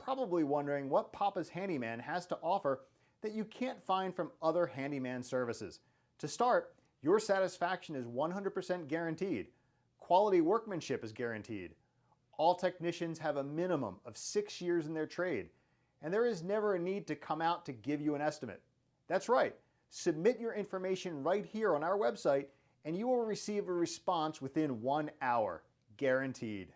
probably wondering what Papa's Handyman has to offer that you can't find from other handyman services. To start, your satisfaction is 100% guaranteed. Quality workmanship is guaranteed. All technicians have a minimum of 6 years in their trade, and there is never a need to come out to give you an estimate. That's right, submit your information right here on our website and you will receive a response within 1 hour, guaranteed.